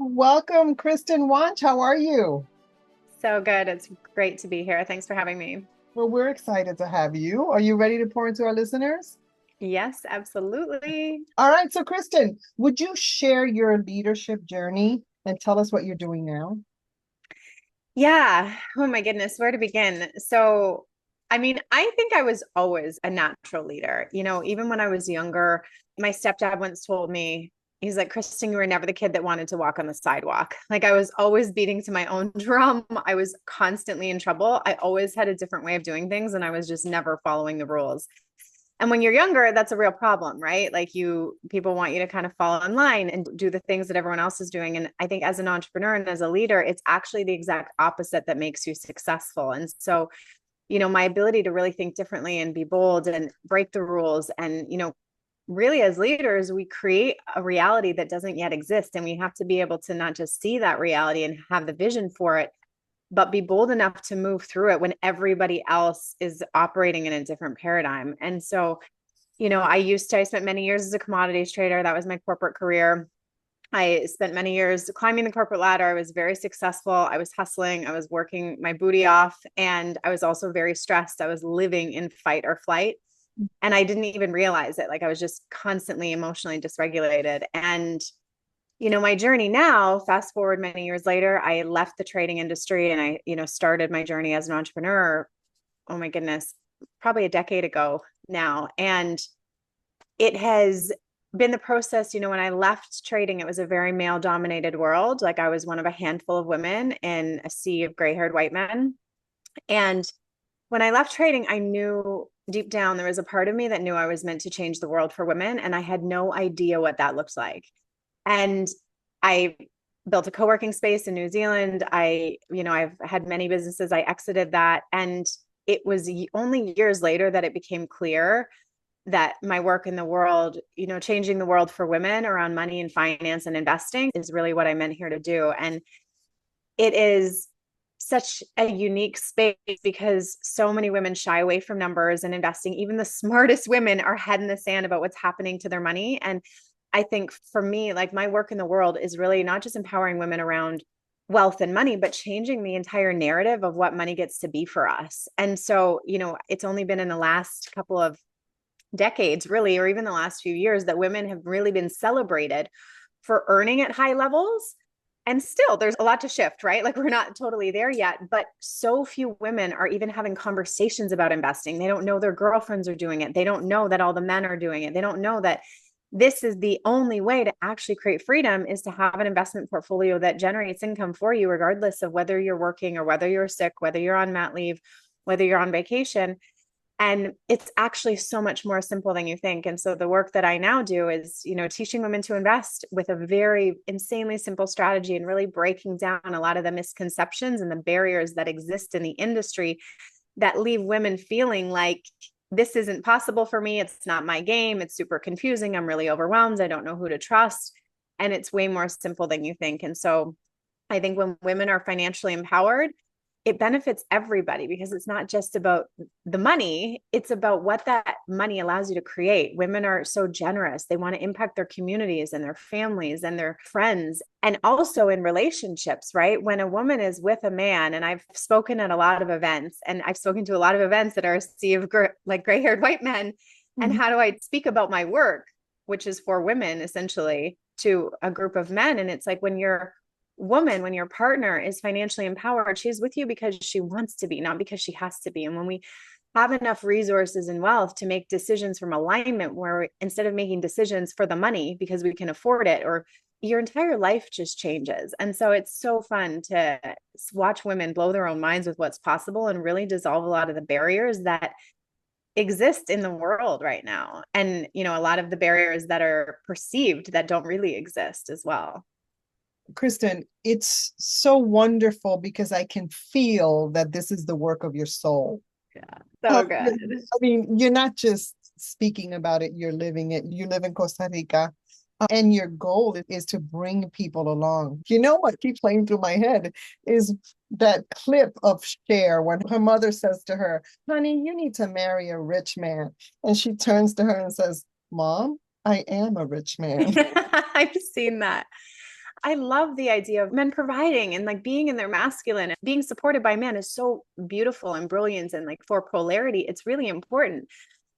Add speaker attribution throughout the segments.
Speaker 1: Welcome, Kristen Wonch. How are you?
Speaker 2: So good. It's great to be here. Thanks for having me.
Speaker 1: Well, we're excited to have you. Are you ready to pour into our listeners?
Speaker 2: Yes, absolutely.
Speaker 1: All right, so Kristen, would you share your leadership journey and tell us what you're doing now?
Speaker 2: Yeah. Oh my goodness, where to begin? I think I was always a natural leader. Even when I was younger, my stepdad once told me, he's like, Kristen, you were never the kid that wanted to walk on the sidewalk. Like I was always beating to my own drum. I was constantly in trouble. I always had a different way of doing things, and I was just never following the rules. And when you're younger, that's a real problem, right? Like people want you to kind of fall in line and do the things that everyone else is doing. And I think as an entrepreneur and as a leader, it's actually the exact opposite that makes you successful. And so, my ability to really think differently and be bold and break the rules and, really as leaders, we create a reality that doesn't yet exist. And we have to be able to not just see that reality and have the vision for it, but be bold enough to move through it when everybody else is operating in a different paradigm. And so, I spent many years as a commodities trader. That was my corporate career. I spent many years climbing the corporate ladder. I was very successful. I was hustling. I was working my booty off. And I was also very stressed. I was living in fight or flight. And I didn't even realize it. Like I was just constantly emotionally dysregulated. And my journey now, fast forward many years later, I left the trading industry and I, started my journey as an entrepreneur. Oh my goodness, probably a decade ago now. And it has been the process, when I left trading, it was a very male dominated world. Like I was one of a handful of women in a sea of gray haired white men. And when I left trading, I knew deep down there was a part of me that knew I was meant to change the world for women. And I had no idea what that looked like. And I built a co-working space in New Zealand. I've had many businesses. I exited that. And it was only years later that it became clear that my work in the world, changing the world for women around money and finance and investing is really what I meant here to do. And it is such a unique space because so many women shy away from numbers and investing. Even the smartest women are head in the sand about what's happening to their money. And I think for me, like my work in the world is really not just empowering women around wealth and money, but changing the entire narrative of what money gets to be for us. And so, it's only been in the last couple of decades, really, or even the last few years, that women have really been celebrated for earning at high levels. And still, there's a lot to shift, right? Like, we're not totally there yet, but so few women are even having conversations about investing. They don't know their girlfriends are doing it. They don't know that all the men are doing it. They don't know that this is the only way to actually create freedom is to have an investment portfolio that generates income for you, regardless of whether you're working or whether you're sick, whether you're on mat leave, whether you're on vacation. And it's actually so much more simple than you think. And so the work that I now do is, teaching women to invest with a very insanely simple strategy and really breaking down a lot of the misconceptions and the barriers that exist in the industry that leave women feeling like this isn't possible for me. It's not my game. It's super confusing. I'm really overwhelmed. I don't know who to trust. And it's way more simple than you think. And so I think when women are financially empowered, it benefits everybody because it's not just about the money. It's about what that money allows you to create. Women are so generous. They want to impact their communities and their families and their friends and also in relationships, right? When a woman is with a man, and I've spoken at a lot of events and I've spoken to a lot of events that are a sea of like gray haired white men. And
Speaker 1: Mhm.
Speaker 2: how do I speak about my work, which is for women essentially, to a group of men? And it's like when your partner is financially empowered, she's with you because she wants to be, not because she has to be. And when we have enough resources and wealth to make decisions from alignment, where instead of making decisions for the money because we can afford it, or your entire life just changes. And so it's so fun to watch women blow their own minds with what's possible and really dissolve a lot of the barriers that exist in the world right now. And, a lot of the barriers that are perceived that don't really exist as well.
Speaker 1: Kristen, it's so wonderful because I can feel that this is the work of your soul.
Speaker 2: Yeah, so good.
Speaker 1: I mean, you're not just speaking about it, you're living it. You live in Costa Rica, and your goal is to bring people along. You know what keeps playing through my head is that clip of Cher when her mother says to her, "Honey, you need to marry a rich man." And she turns to her and says, "Mom, I am a rich man."
Speaker 2: I've seen that. I love the idea of men providing and like being in their masculine and being supported by men is so beautiful and brilliant. And like for polarity, it's really important,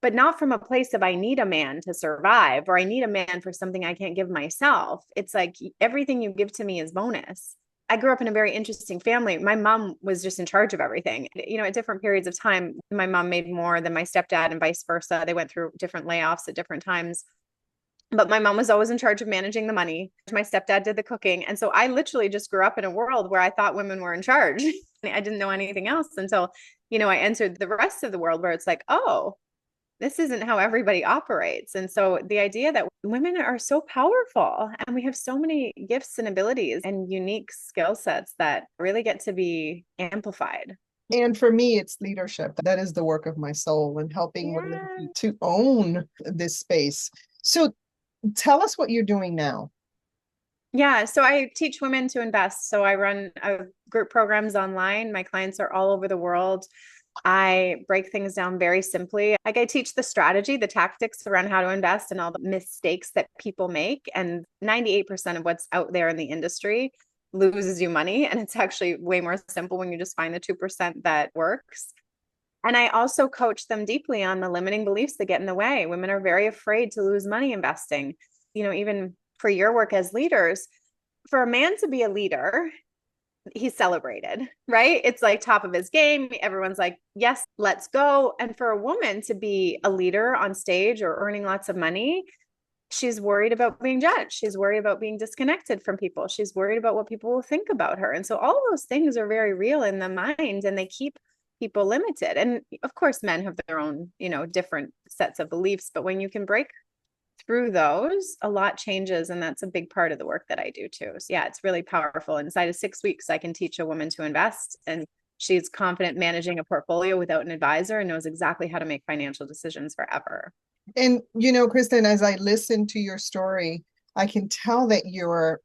Speaker 2: but not from a place of I need a man to survive or I need a man for something I can't give myself. It's like everything you give to me is bonus. I grew up in a very interesting family. My mom was just in charge of everything. You know, at different periods of time, my mom made more than my stepdad and vice versa. They went through different layoffs at different times. But my mom was always in charge of managing the money. My stepdad did the cooking. And so I literally just grew up in a world where I thought women were in charge. I didn't know anything else until, I entered the rest of the world where it's like, oh, this isn't how everybody operates. And so the idea that women are so powerful and we have so many gifts and abilities and unique skill sets that really get to be amplified.
Speaker 1: And for me, it's leadership. That is the work of my soul and helping women
Speaker 2: Yeah.
Speaker 1: to own this space. So tell us what you're doing now.
Speaker 2: Yeah, so I teach women to invest. So I run group programs online. My clients are all over the world. I break things down very simply. Like I teach the strategy, the tactics around how to invest and all the mistakes that people make. And 98% of what's out there in the industry loses you money. And it's actually way more simple when you just find the 2% that works. And I also coach them deeply on the limiting beliefs that get in the way. Women are very afraid to lose money investing. Even for your work as leaders, for a man to be a leader, he's celebrated, right? It's like top of his game. Everyone's like, yes, let's go. And for a woman to be a leader on stage or earning lots of money, she's worried about being judged. She's worried about being disconnected from people. She's worried about what people will think about her. And so all of those things are very real in the mind and they keep people limited. And of course, men have their own, different sets of beliefs. But when you can break through those, a lot changes. And that's a big part of the work that I do too. So yeah, it's really powerful. Inside of 6 weeks, I can teach a woman to invest and she's confident managing a portfolio without an advisor and knows exactly how to make financial decisions forever.
Speaker 1: And, Kristen, as I listen to your story, I can tell that you're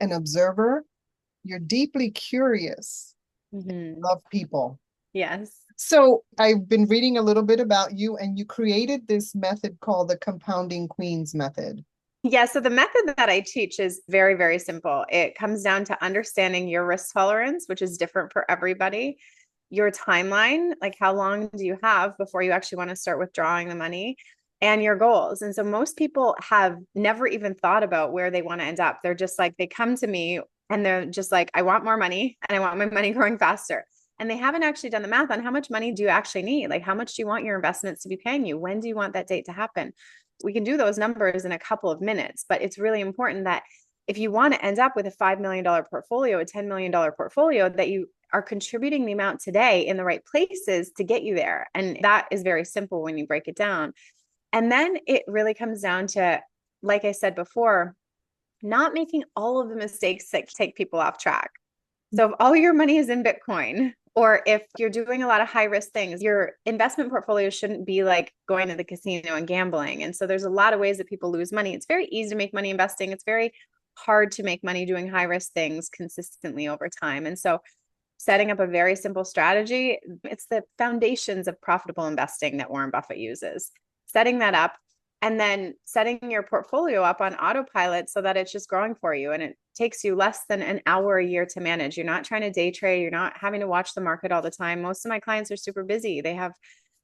Speaker 1: an observer, you're deeply curious,
Speaker 2: Mm-hmm.
Speaker 1: love people.
Speaker 2: Yes.
Speaker 1: So I've been reading a little bit about you, and you created this method called the Compounding Queens method.
Speaker 2: Yeah, so the method that I teach is very, very simple. It comes down to understanding your risk tolerance, which is different for everybody, your timeline, like how long do you have before you actually want to start withdrawing the money, and your goals. And so most people have never even thought about where they want to end up. They're just like, they come to me and they're just like, I want more money and I want my money growing faster. And they haven't actually done the math on how much money do you actually need? Like, how much do you want your investments to be paying you? When do you want that date to happen? We can do those numbers in a couple of minutes, but it's really important that if you want to end up with a $5 million portfolio, a $10 million portfolio, that you are contributing the amount today in the right places to get you there. And that is very simple when you break it down. And then it really comes down to, like I said before, not making all of the mistakes that take people off track. So if all your money is in Bitcoin, or if you're doing a lot of high risk things, your investment portfolio shouldn't be like going to the casino and gambling. And so there's a lot of ways that people lose money. It's very easy to make money investing. It's very hard to make money doing high risk things consistently over time. And so setting up a very simple strategy, it's the foundations of profitable investing that Warren Buffett uses. Setting that up and then setting your portfolio up on autopilot so that it's just growing for you. And it takes you less than an hour a year to manage. You're not trying to day trade. You're not having to watch the market all the time. Most of my clients are super busy. They have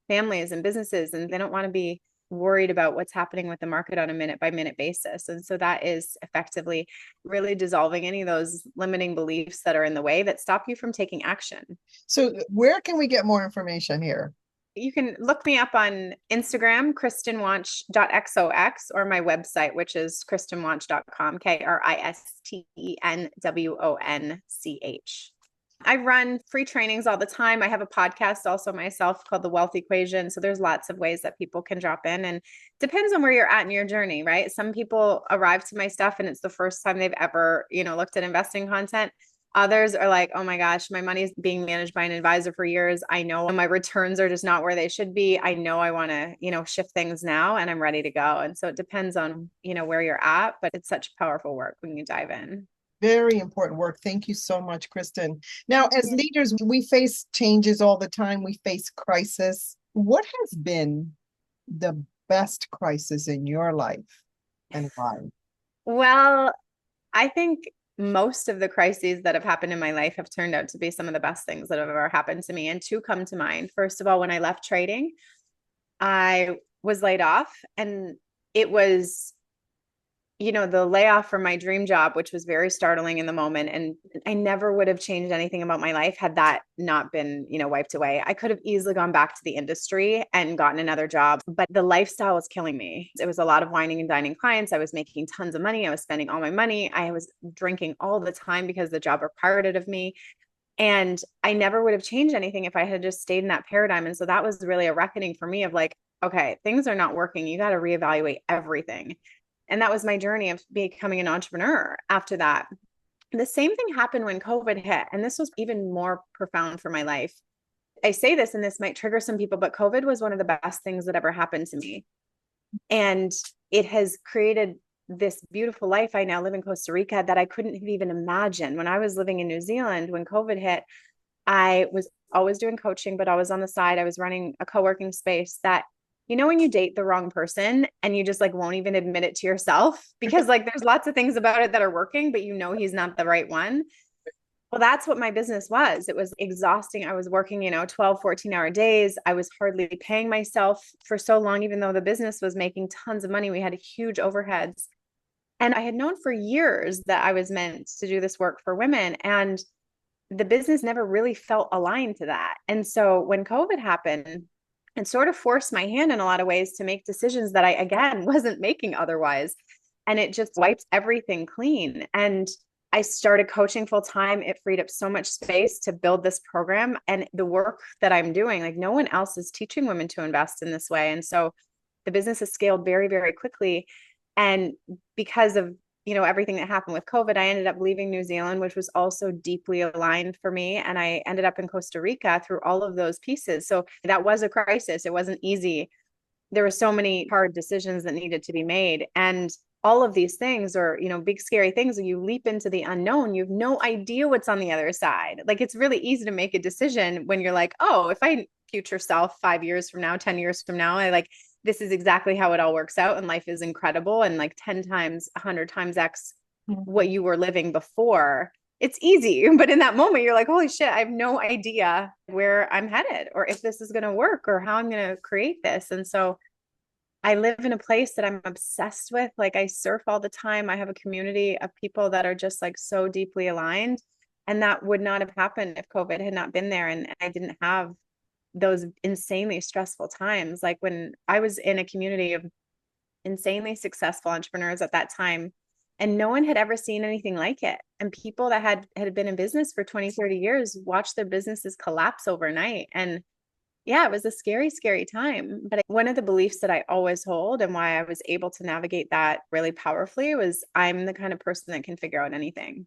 Speaker 2: families and businesses, and they don't want to be worried about what's happening with the market on a minute by minute basis. And so that is effectively really dissolving any of those limiting beliefs that are in the way that stop you from taking action.
Speaker 1: So where can we get more information here?
Speaker 2: You can look me up on Instagram, kristenwonch.xox, or my website, which is kristenwonch.com, KRISTENWONCH. I run free trainings all the time. I have a podcast also myself called The Wealth Equation. So there's lots of ways that people can drop in, and depends on where you're at in your journey, right? Some people arrive to my stuff and it's the first time they've ever, looked at investing content. Others are like, oh my gosh, my money's being managed by an advisor for years. I know my returns are just not where they should be. I know I want to, shift things now and I'm ready to go. And so it depends on, where you're at, but it's such powerful work when you dive in.
Speaker 1: Very important work. Thank you so much, Kristen. Now, as leaders, we face changes all the time. We face crisis. What has been the best crisis in your life and why?
Speaker 2: Well, I think most of the crises that have happened in my life have turned out to be some of the best things that have ever happened to me. And two come to mind. First of all, when I left trading, I was laid off, and it was, the layoff from my dream job, which was very startling in the moment. And I never would have changed anything about my life had that not been, wiped away. I could have easily gone back to the industry and gotten another job, but the lifestyle was killing me. It was a lot of whining and dining clients. I was making tons of money. I was spending all my money. I was drinking all the time because the job required it of me. And I never would have changed anything if I had just stayed in that paradigm. And so that was really a reckoning for me of like, okay, things are not working. You got to reevaluate everything. And that was my journey of becoming an entrepreneur after that. The same thing happened when COVID hit. And this was even more profound for my life. I say this, and this might trigger some people, but COVID was one of the best things that ever happened to me. And it has created this beautiful life. I now live in Costa Rica that I couldn't have even imagined. When I was living in New Zealand, when COVID hit, I was always doing coaching, but I was on the side. I was running a co-working space that, when you date the wrong person and you just like won't even admit it to yourself because like there's lots of things about it that are working, but he's not the right one. Well, that's what my business was. It was exhausting. I was working, 12, 14-hour days. I was hardly paying myself for so long, even though the business was making tons of money. We had huge overheads. And I had known for years that I was meant to do this work for women. And the business never really felt aligned to that. And so when COVID happened, it sort of forced my hand in a lot of ways to make decisions that I, again, wasn't making otherwise. And it just wiped everything clean. And I started coaching full time. It freed up so much space to build this program and the work that I'm doing. Like no one else is teaching women to invest in this way. And so the business has scaled very, very quickly. And because of everything that happened with COVID, I ended up leaving New Zealand, which was also deeply aligned for me. And I ended up in Costa Rica through all of those pieces. So that was a crisis. It wasn't easy. There were so many hard decisions that needed to be made. And all of these things are, big, scary things. When you leap into the unknown, you have no idea what's on the other side. Like it's really easy to make a decision when you're like, oh, if I future self 5 years from now, 10 years from now, this is exactly how it all works out. And life is incredible. And like 10 times, 100 times X what you were living before. It's easy. But in that moment, you're like, holy shit, I have no idea where I'm headed or if this is going to work or how I'm going to create this. And so I live in a place that I'm obsessed with. Like I surf all the time. I have a community of people that are just like so deeply aligned. And that would not have happened if COVID had not been there. And I didn't have those insanely stressful times. Like when I was in a community of insanely successful entrepreneurs at that time, and no one had ever seen anything like it. And people that had been in business for 20, 30 years watched their businesses collapse overnight. And yeah, it was a scary, scary time. But one of the beliefs that I always hold and why I was able to navigate that really powerfully was I'm the kind of person that can figure out anything.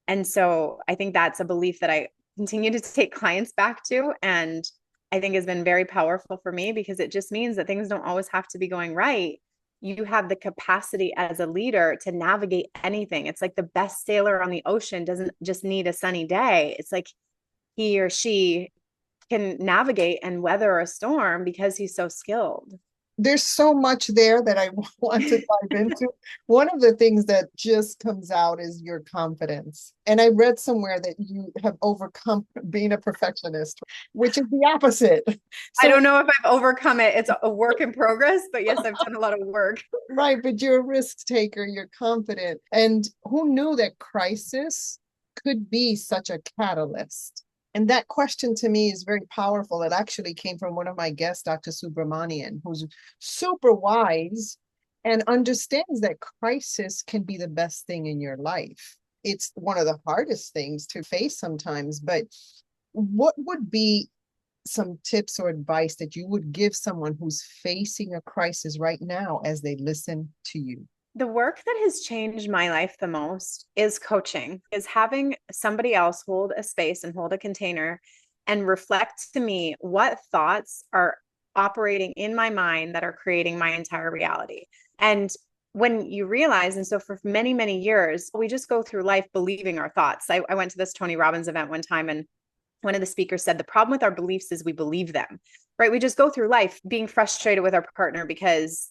Speaker 2: And so I think that's a belief that I continue to take clients back to. And I think has been very powerful for me because it just means that things don't always have to be going right. You have the capacity as a leader to navigate anything. It's like the best sailor on the ocean doesn't just need a sunny day. It's like he or she can navigate and weather a storm because he's so skilled.
Speaker 1: There's so much there that I want to dive into. One of the things that just comes out is your confidence. And I read somewhere that you have overcome being a perfectionist, which is the opposite.
Speaker 2: I don't know if I've overcome it. It's a work in progress, but yes, I've done a lot of work.
Speaker 1: Right, but you're a risk taker, you're confident. And who knew that crisis could be such a catalyst? And that question to me is very powerful. It actually came from one of my guests, Dr. Subramanian, who's super wise and understands that crisis can be the best thing in your life. It's one of the hardest things to face sometimes, but what would be some tips or advice that you would give someone who's facing a crisis right now as they listen to you?
Speaker 2: The work that has changed my life the most is coaching, is having somebody else hold a space and hold a container and reflect to me what thoughts are operating in my mind that are creating my entire reality. And when you realize, and so for many, many years, we just go through life believing our thoughts. I went to this Tony Robbins event one time, and one of the speakers said, the problem with our beliefs is we believe them, right? We just go through life being frustrated with our partner because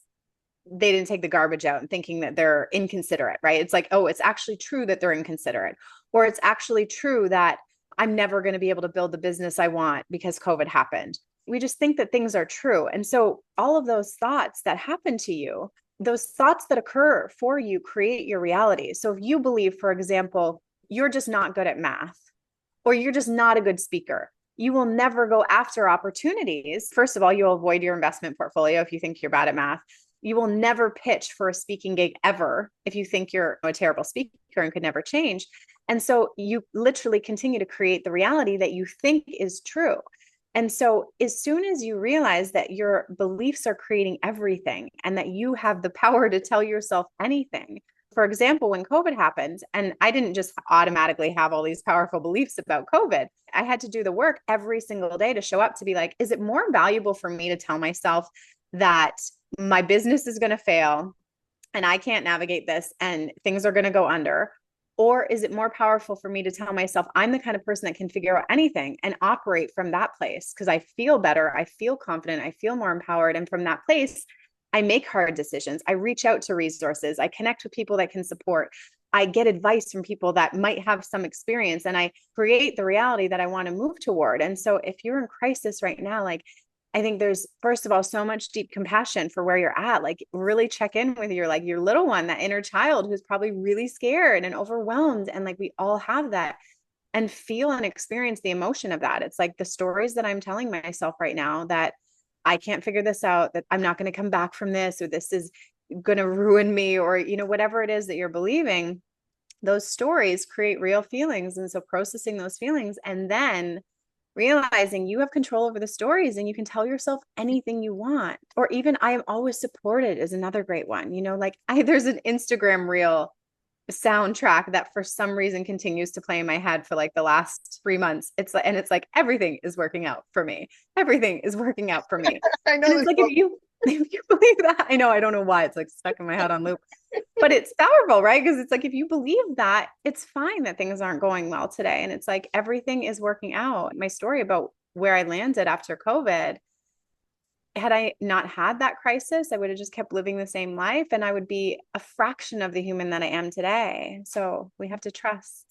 Speaker 2: they didn't take the garbage out and thinking that they're inconsiderate, right? It's like, oh, it's actually true that they're inconsiderate, or it's actually true that I'm never going to be able to build the business I want because COVID happened. We just think that things are true. And so all of those thoughts that happen to you, those thoughts that occur for you create your reality. So if you believe, for example, you're just not good at math, or you're just not a good speaker, you will never go after opportunities. First of all, you'll avoid your investment portfolio if you think you're bad at math. You will never pitch for a speaking gig ever if you think you're a terrible speaker and could never change. And so you literally continue to create the reality that you think is true. And so as soon as you realize that your beliefs are creating everything and that you have the power to tell yourself anything, for example, when COVID happened, and I didn't just automatically have all these powerful beliefs about COVID, I had to do the work every single day to show up to be like, is it more valuable for me to tell myself that my business is going to fail and I can't navigate this and things are going to go under? Or is it more powerful for me to tell myself I'm the kind of person that can figure out anything and operate from that place because I feel better, I feel confident, I feel more empowered. And from that place, I make hard decisions. I reach out to resources. I connect with people that can support. I get advice from people that might have some experience, and I create the reality that I want to move toward. And so if you're in crisis right now, like, I think there's, first of all, so much deep compassion for where you're at. Like, really check in with your, like, your little one, that inner child who's probably really scared and overwhelmed. And like, we all have that, and feel and experience the emotion of that. It's like the stories that I'm telling myself right now, that I can't figure this out, that I'm not going to come back from this, or this is going to ruin me, or, whatever it is that you're believing, those stories create real feelings. And so processing those feelings and then realizing you have control over the stories and you can tell yourself anything you want. Or even I am always supported is another great one. Like there's an Instagram reel soundtrack that for some reason continues to play in my head for like the last 3 months. It's like everything is working out for me. Everything is working out for me.
Speaker 1: I know
Speaker 2: And it's
Speaker 1: this
Speaker 2: like
Speaker 1: book.
Speaker 2: if you believe that, I don't know why it's like stuck in my head on loop, but it's powerful, right? Because it's like if you believe that, it's fine that things aren't going well today. And it's like everything is working out. My story about where I landed after COVID, had I not had that crisis, I would have just kept living the same life and I would be a fraction of the human that I am today. So we have to trust.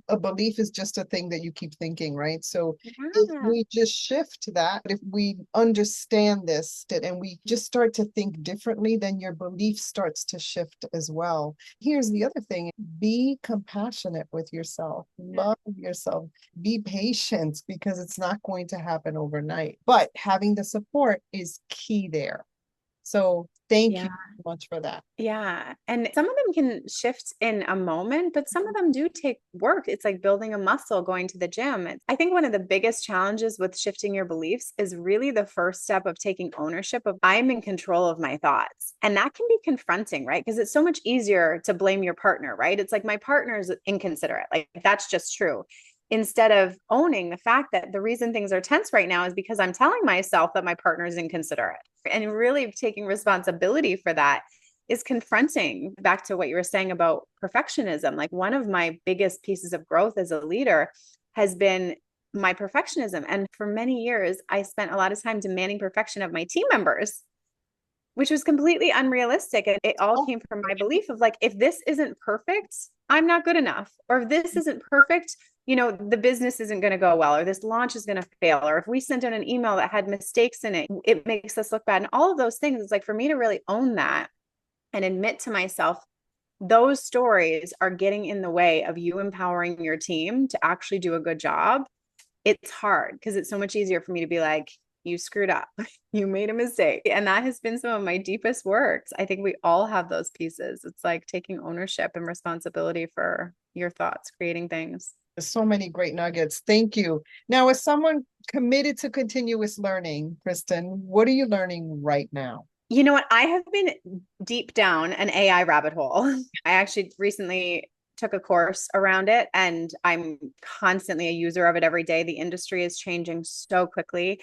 Speaker 1: A belief is just a thing that you keep thinking, right? So if
Speaker 2: Yeah.
Speaker 1: we just shift that, if we understand this and we just start to think differently, then your belief starts to shift as well. Here's the other thing: be compassionate with yourself, love yourself, be patient, because it's not going to happen overnight. But having the support is key there. So thank
Speaker 2: Yeah.
Speaker 1: you so much for that.
Speaker 2: Yeah. And some of them can shift in a moment, but some of them do take work. It's like building a muscle, going to the gym. I think one of the biggest challenges with shifting your beliefs is really the first step of taking ownership of I'm in control of my thoughts. And that can be confronting, right? Because it's so much easier to blame your partner, right? It's like my partner is inconsiderate. Like that's just true. Instead of owning the fact that the reason things are tense right now is because I'm telling myself that my partner is inconsiderate. And really taking responsibility for that is confronting, back to what you were saying about perfectionism. Like one of my biggest pieces of growth as a leader has been my perfectionism. And for many years, I spent a lot of time demanding perfection of my team members, which was completely unrealistic. And it all came from my belief of like, if this isn't perfect, I'm not good enough. Or if this isn't perfect, the business isn't going to go well, or this launch is going to fail. Or if we sent out an email that had mistakes in it, it makes us look bad. And all of those things, it's like for me to really own that and admit to myself, those stories are getting in the way of you empowering your team to actually do a good job. It's hard because it's so much easier for me to be like, you screwed up, you made a mistake. And that has been some of my deepest works. I think we all have those pieces. It's like taking ownership and responsibility for your thoughts, creating things.
Speaker 1: So many great nuggets. Thank you. Now, as someone committed to continuous learning, Kristen, what are you learning right now?
Speaker 2: You know what? I have been deep down an AI rabbit hole. I actually recently took a course around it and I'm constantly a user of it every day. The industry is changing so quickly.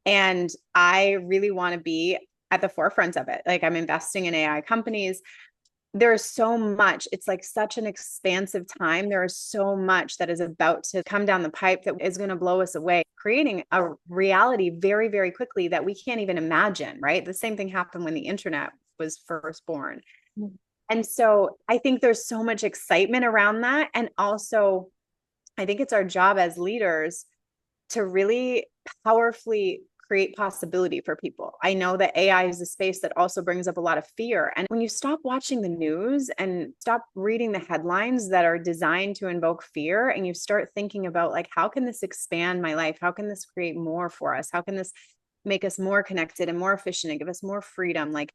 Speaker 2: And I really want to be at the forefront of it. Like I'm investing in AI companies. There's so much, it's like such an expansive time. There is so much that is about to come down the pipe that is going to blow us away, creating a reality very, very quickly that we can't even imagine, right? The same thing happened when the internet was first born. And so I think there's so much excitement around that. And also, I think it's our job as leaders to really powerfully create possibility for people. I know that AI is a space that also brings up a lot of fear. And when you stop watching the news and stop reading the headlines that are designed to invoke fear, and you start thinking about, like, how can this expand my life? How can this create more for us? How can this make us more connected and more efficient and give us more freedom? Like,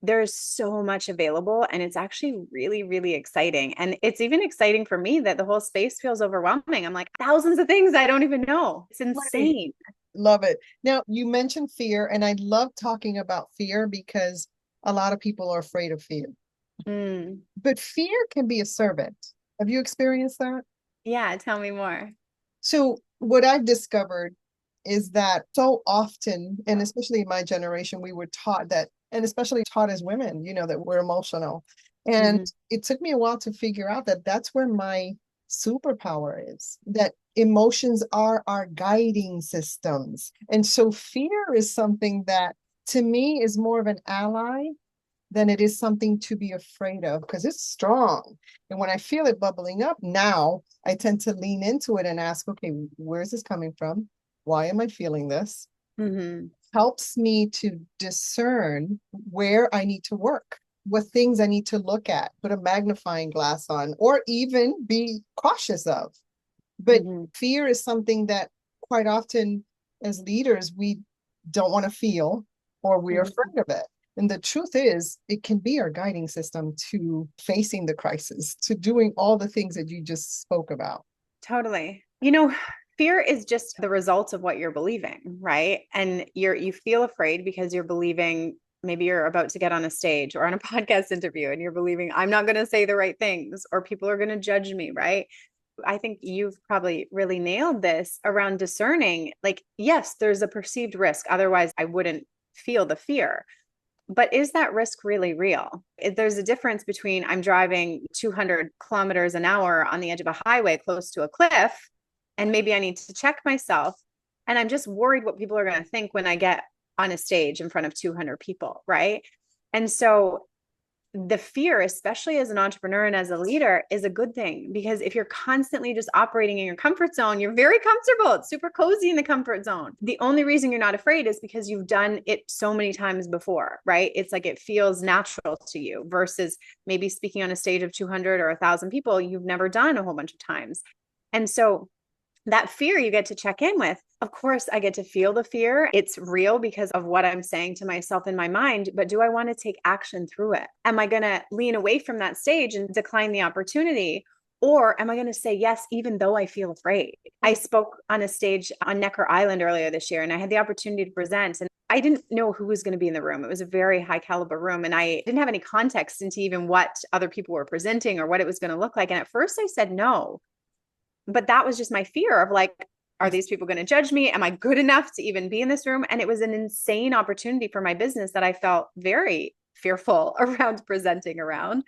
Speaker 2: there's so much available, and it's actually really, really exciting. And it's even exciting for me that the whole space feels overwhelming. I'm like, thousands of things I don't even know. It's
Speaker 1: Right.
Speaker 2: insane.
Speaker 1: Love it. Now, you mentioned fear, and I love talking about fear because a lot of people are afraid of fear.
Speaker 2: Mm.
Speaker 1: But fear can be a servant. Have you experienced that?
Speaker 2: Yeah, tell me more.
Speaker 1: So, what I've discovered is that so often, and especially in my generation, we were taught that, and especially taught as women, that we're emotional. And
Speaker 2: Mhm.
Speaker 1: it took me a while to figure out that that's where my superpower is, that emotions are our guiding systems. And so, fear is something that to me is more of an ally than it is something to be afraid of because it's strong. And when I feel it bubbling up now, I tend to lean into it and ask, okay, where's this coming from? Why am I feeling this?
Speaker 2: Mhm.
Speaker 1: Helps me to discern where I need to work, what things I need to look at, put a magnifying glass on, or even be cautious of. But
Speaker 2: Mhm.
Speaker 1: fear is something that quite often as leaders, we don't want to feel or we're
Speaker 2: Mhm.
Speaker 1: afraid of it. And the truth is, it can be our guiding system to facing the crisis, to doing all the things that you just spoke about.
Speaker 2: Totally. Fear is just the result of what you're believing, right? And you feel afraid because you're believing, maybe you're about to get on a stage or on a podcast interview and you're believing I'm not going to say the right things or people are going to judge me, right? I think you've probably really nailed this around discerning. Like, yes, there's a perceived risk. Otherwise, I wouldn't feel the fear. But is that risk really real? There's a difference between I'm driving 200 kilometers an hour on the edge of a highway close to a cliff, and maybe I need to check myself. And I'm just worried what people are going to think when I get on a stage in front of 200 people, right? And so the fear, especially as an entrepreneur and as a leader, is a good thing because if you're constantly just operating in your comfort zone, you're very comfortable. It's super cozy in the comfort zone. The only reason you're not afraid is because you've done it so many times before, right? It's like it feels natural to you versus maybe speaking on a stage of 200 or 1,000 people you've never done a whole bunch of times. And so that fear you get to check in with. Of course, I get to feel the fear. It's real because of what I'm saying to myself in my mind, but do I want to take action through it? Am I going to lean away from that stage and decline the opportunity? Or am I going to say yes, even though I feel afraid? I spoke on a stage on Necker Island earlier this year, and I had the opportunity to present. And I didn't know who was going to be in the room. It was a very high caliber room, and I didn't have any context into even what other people were presenting or what it was going to look like. And at first, I said no, but that was just my fear of, like, are these people going to judge me? Am I good enough to even be in this room? And it was an insane opportunity for my business that I felt very fearful around presenting around.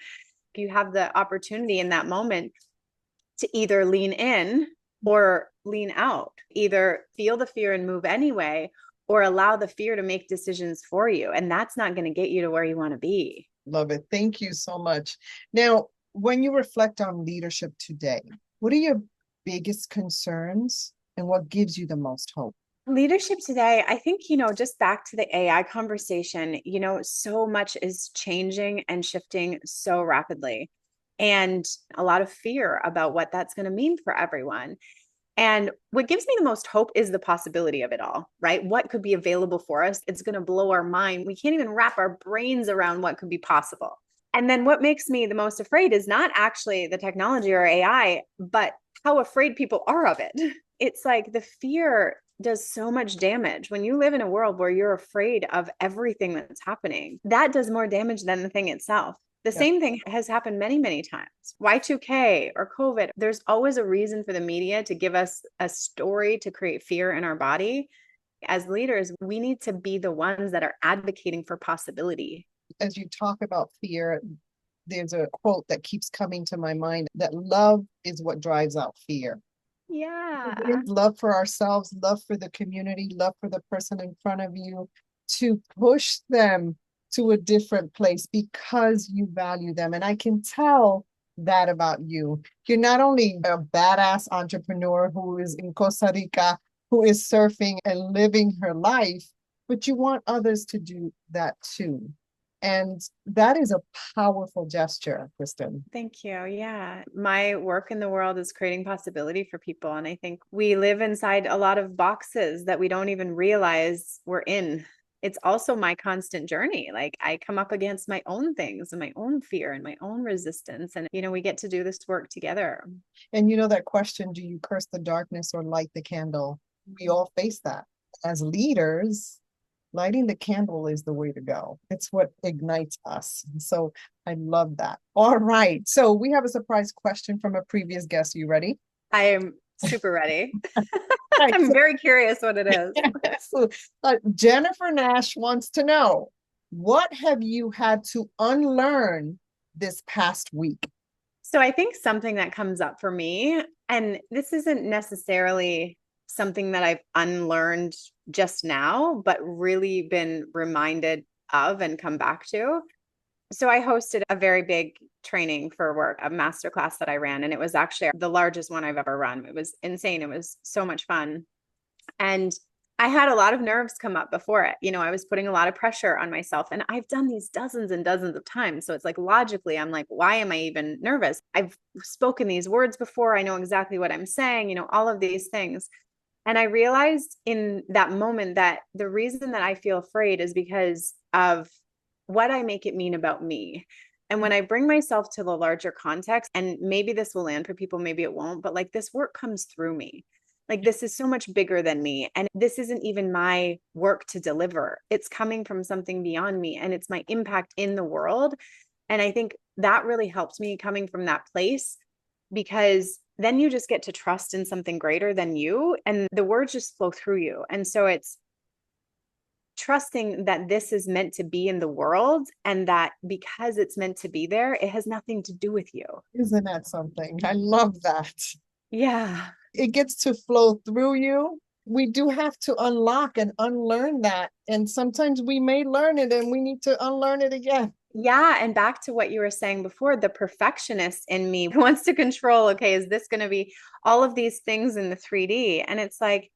Speaker 2: You have the opportunity in that moment to either lean in or lean out, either feel the fear and move anyway, or allow the fear to make decisions for you. And that's not going to get you to where you want to be.
Speaker 1: Love it. Thank you so much. Now, when you reflect on leadership today, what are your biggest concerns and what gives you the most hope?
Speaker 2: Leadership today, I think, just back to the AI conversation, so much is changing and shifting so rapidly, and a lot of fear about what that's going to mean for everyone. And what gives me the most hope is the possibility of it all, right? What could be available for us? It's going to blow our mind. We can't even wrap our brains around what could be possible. And then what makes me the most afraid is not actually the technology or AI, but how afraid people are of it. It's like the fear does so much damage. When you live in a world where you're afraid of everything that's happening, that does more damage than the thing itself. The
Speaker 1: Yeah.
Speaker 2: same thing has happened many, many times. Y2K or COVID, there's always a reason for the media to give us a story to create fear in our body. As leaders, we need to be the ones that are advocating for possibility.
Speaker 1: As you talk about fear, there's a quote that keeps coming to my mind that love is what drives out fear. It
Speaker 2: Yeah.
Speaker 1: is love for ourselves, love for the community, love for the person in front of you to push them to a different place because you value them. And I can tell that about you. You're not only a badass entrepreneur who is in Costa Rica, who is surfing and living her life, but you want others to do that too. And that is a powerful gesture, Kristen.
Speaker 2: Thank you. Yeah. My work in the world is creating possibility for people. And I think we live inside a lot of boxes that we don't even realize we're in. It's also my constant journey. Like I come up against my own things and my own fear and my own resistance. And, we get to do this work together.
Speaker 1: And that question, do you curse the darkness or light the candle? We all face that. As leaders, lighting the candle is the way to go. It's what ignites us. So I love that. All right. So we have a surprise question from a previous guest. You ready?
Speaker 2: I am super ready.
Speaker 1: Right,
Speaker 2: I'm very curious what it is.
Speaker 1: So, Jennifer Nash wants to know, what have you had to unlearn this past week?
Speaker 2: So I think something that comes up for me, and this isn't necessarily something that I've unlearned just now, but really been reminded of and come back to. So I hosted a very big training for work, a masterclass that I ran, and it was actually the largest one I've ever run. It was insane. It was so much fun. And I had a lot of nerves come up before it. I was putting a lot of pressure on myself, and I've done these dozens and dozens of times. So it's like, logically, I'm like, why am I even nervous? I've spoken these words before. I know exactly what I'm saying, all of these things. And I realized in that moment that the reason that I feel afraid is because of what I make it mean about me. And when I bring myself to the larger context, and maybe this will land for people, maybe it won't, but like this work comes through me. Like this is so much bigger than me. And this isn't even my work to deliver. It's coming from something beyond me, and it's my impact in the world. And I think that really helped me coming from that place, because then you just get to trust in something greater than you, and the words just flow through you. And so it's trusting that this is meant to be in the world, and that because it's meant to be there, it has nothing to do with you.
Speaker 1: Isn't that something? I love that.
Speaker 2: Yeah.
Speaker 1: It gets to flow through you. We do have to unlock and unlearn that. And sometimes we may learn it and we need to unlearn it again.
Speaker 2: Yeah. And back to what you were saying before, the perfectionist in me wants to control, okay, is this going to be all of these things in the 3D? And it's like,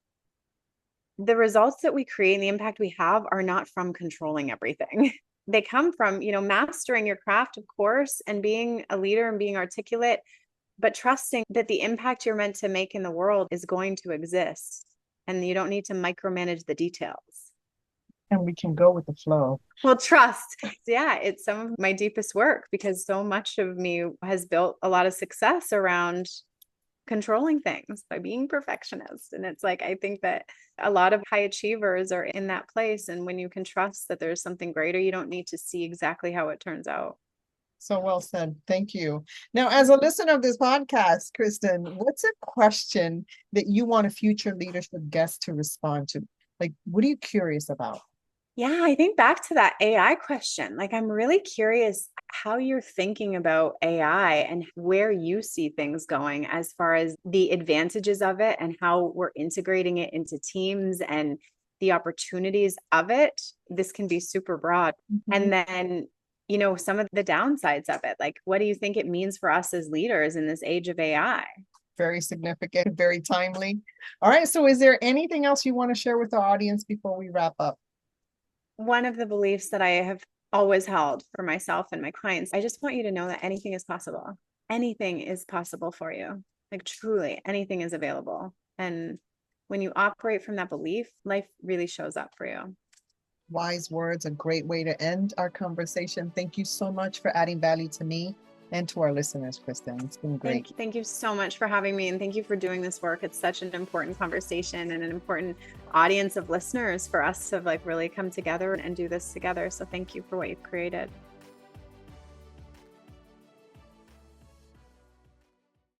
Speaker 2: the results that we create and the impact we have are not from controlling everything. They come from, mastering your craft, of course, and being a leader and being articulate, but trusting that the impact you're meant to make in the world is going to exist, and you don't need to micromanage the details.
Speaker 1: And we can go with the flow.
Speaker 2: Well, trust. Yeah, it's some of my deepest work, because so much of me has built a lot of success around controlling things by being perfectionist. And it's like, I think that a lot of high achievers are in that place. And when you can trust that there's something greater, you don't need to see exactly how it turns out.
Speaker 1: So well said. Thank you. Now, as a listener of this podcast, Kristen, what's a question that you want a future leadership guest to respond to? Like, what are you curious about?
Speaker 2: Yeah, I think back to that AI question. Like, I'm really curious how you're thinking about AI and where you see things going as far as the advantages of it and how we're integrating it into teams and the opportunities of it. This can be super broad. Mm-hmm. And then, some of the downsides of it. Like, what do you think it means for us as leaders in this age of AI?
Speaker 1: Very significant, very timely. All right. So is there anything else you want to share with our audience before we wrap up?
Speaker 2: One of the beliefs that I have always held for myself and my clients, I just want you to know that anything is possible. Anything is possible for you. Like, truly, anything is available. And when you operate from that belief, life really shows up for you.
Speaker 1: Wise words, a great way to end our conversation. Thank you so much for adding value to me and to our listeners, Kristen. It's been great.
Speaker 2: Thank you so much for having me, and thank you for doing this work. It's such an important conversation and an important audience of listeners for us to really come together and do this together. So thank you for what you've created.